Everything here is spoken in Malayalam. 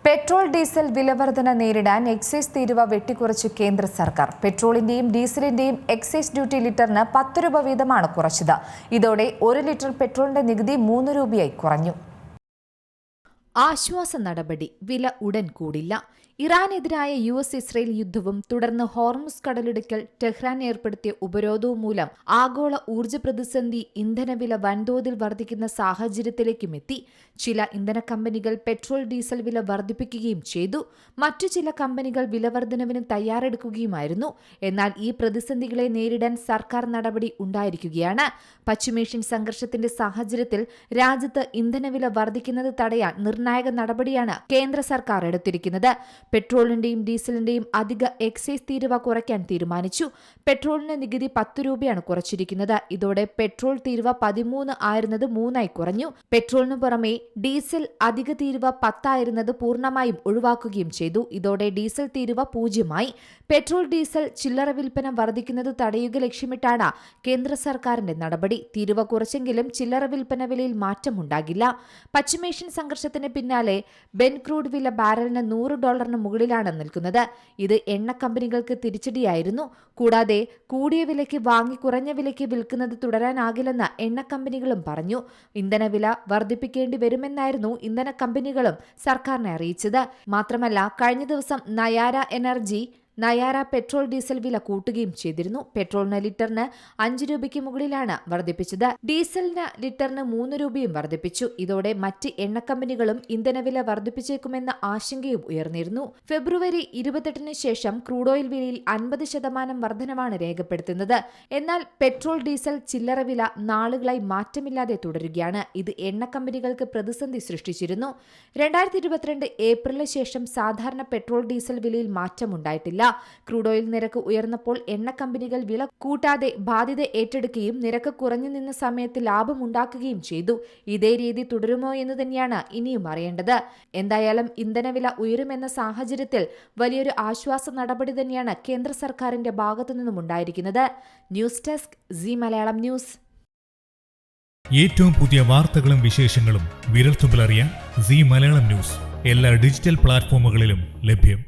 പെട്രോൾ ഡീസൽ വിലവർധന നേരിടാൻ എക്സൈസ് തീരുവ വെട്ടിക്കുറച്ച് കേന്ദ്ര സർക്കാർ. പെട്രോളിന്റെയും ഡീസലിന്റെയും എക്സൈസ് ഡ്യൂട്ടി ലിറ്ററിന് 10 രൂപ വീതമാണ് കുറച്ചത്. ഇതോടെ 1 ലിറ്റർ പെട്രോളിന്റെ നികുതി 3 രൂപയായി കുറഞ്ഞു. ആശ്വാസ നടപടി. വില ഉടൻ കൂടില്ല. ഇറാനെതിരായ US-ഇസ്രയേൽ യുദ്ധവും തുടർന്ന് ഹോർമുസ് കടലിടുക്കിൽ ടെഹ്റാൻ ഏർപ്പെടുത്തിയ ഉപരോധവും മൂലം ആഗോള ഊർജ്ജ പ്രതിസന്ധി ഇന്ധനവില വൻതോതിൽ വർദ്ധിക്കുന്ന സാഹചര്യത്തിലേക്കുമെത്തി. ചില ഇന്ധന കമ്പനികൾ പെട്രോൾ ഡീസൽ വില വർദ്ധിപ്പിക്കുകയും ചെയ്തു. മറ്റു ചില കമ്പനികൾ വിലവർദ്ധനവിന് തയ്യാറെടുക്കുകയുമായിരുന്നു. എന്നാൽ ഈ പ്രതിസന്ധികളെ നേരിടാൻ സർക്കാർ നടപടി ഉണ്ടായിരിക്കുകയാണ്. പശ്ചിമേഷ്യൻ സംഘർഷത്തിന്റെ സാഹചര്യത്തിൽ രാജ്യത്ത് ഇന്ധനവില വർദ്ധിക്കുന്നത് തടയാൻ നിർണായക നടപടിയാണ് കേന്ദ്ര സർക്കാർ എടുത്തിരിക്കുന്നത്. പെട്രോളിന്റെയും ഡീസലിന്റെയും അധിക എക്സൈസ് തീരുവ കുറയ്ക്കാൻ തീരുമാനിച്ചു. പെട്രോളിന് നികുതി 10 രൂപയാണ് കുറച്ചിരിക്കുന്നത്. ഇതോടെ പെട്രോൾ തീരുവ 13 ആയിരുന്നത് 3 കുറഞ്ഞു. പെട്രോളിന് പുറമെ ഡീസൽ അധിക തീരുവ 10 ആയിരുന്നത് പൂർണ്ണമായും ഒഴിവാക്കുകയും ചെയ്തു. ഇതോടെ ഡീസൽ തീരുവ 0 പെട്രോൾ ഡീസൽ ചില്ലറ വിൽപ്പന വർദ്ധിക്കുന്നത് തടയുക ലക്ഷ്യമിട്ടാണ് കേന്ദ്ര സർക്കാരിന്റെ നടപടി. തീരുവ കുറച്ചെങ്കിലും ചില്ലറ വിൽപ്പന വിലയിൽ മാറ്റമുണ്ടാകില്ല. പശ്ചിമേഷ്യൻ സംഘർഷത്തിന് പിന്നാലെ ബെൻ ക്രൂഡ് വില ബാരലിന് $100 മുകളിലാണ് നിൽക്കുന്നത്. ഇത് എണ്ണ കമ്പനികൾക്ക് തിരിച്ചടിയായിരുന്നു. കൂടാതെ കൂടിയ വിലയ്ക്ക് വാങ്ങി കുറഞ്ഞ വിലയ്ക്ക് വിൽക്കുന്നത് തുടരാനാകില്ലെന്ന് എണ്ണ കമ്പനികളും പറഞ്ഞു. ഇന്ധനവില വർദ്ധിപ്പിക്കേണ്ടി വരുമെന്നായിരുന്നു ഇന്ധന കമ്പനികളും സർക്കാരിനെ അറിയിച്ചത്. മാത്രമല്ല, കഴിഞ്ഞ ദിവസം നയാര പെട്രോൾ ഡീസൽ വില കൂട്ടുകയും ചെയ്തിരുന്നു. പെട്രോളിന് ലിറ്ററിന് 5 രൂപയ്ക്ക് മുകളിലാണ് വർദ്ധിപ്പിച്ചത്. ഡീസലിന് ലിറ്ററിന് 3 രൂപയും വർദ്ധിപ്പിച്ചു. ഇതോടെ മറ്റ് എണ്ണ കമ്പനികളും ഇന്ധനവില വർദ്ധിപ്പിച്ചേക്കുമെന്ന ആശങ്കയും ഉയർന്നിരുന്നു. ഫെബ്രുവരി 28 ശേഷം ക്രൂഡ് ഓയിൽ വിലയിൽ 50% വർധനവാണ് രേഖപ്പെടുത്തുന്നത്. എന്നാൽ പെട്രോൾ ഡീസൽ ചില്ലറ വില നാളുകളായി മാറ്റമില്ലാതെ തുടരുകയാണ്. ഇത് എണ്ണ കമ്പനികൾക്ക് പ്രതിസന്ധി സൃഷ്ടിച്ചിരുന്നു. 2022 ഏപ്രിലിന് ശേഷം സാധാരണ പെട്രോൾ ഡീസൽ വിലയിൽ മാറ്റമുണ്ടായിട്ടില്ല. ക്രൂഡ് ഓയിൽ നിരക്ക് ഉയർന്നപ്പോൾ എണ്ണ കമ്പനികൾ വില കൂട്ടാതെ ബാധ്യത ഏറ്റെടുക്കുകയും നിരക്ക് കുറഞ്ഞു നിന്ന സമയത്ത് ലാഭമുണ്ടാക്കുകയും ചെയ്തു. ഇതേ രീതി തുടരുമോ എന്ന് തന്നെയാണ് ഇനിയും അറിയേണ്ടത്. എന്തായാലും ഇന്ധനവില ഉയരുമെന്ന സാഹചര്യത്തിൽ വലിയൊരു ആശ്വാസ നടപടി തന്നെയാണ് കേന്ദ്ര സർക്കാരിന്റെ ഭാഗത്തു നിന്നും ഉണ്ടായിരിക്കുന്നത്. News desk Zee Malayalam news. ഏറ്റവും പുതിയ വാർത്തകളും വിശേഷങ്ങളും വിരൽത്തുമ്പിലറിയാൻ സീ മലയാളം ന്യൂസ് എല്ലാ ഡിജിറ്റൽ പ്ലാറ്റ്ഫോമുകളിലും ലഭ്യം.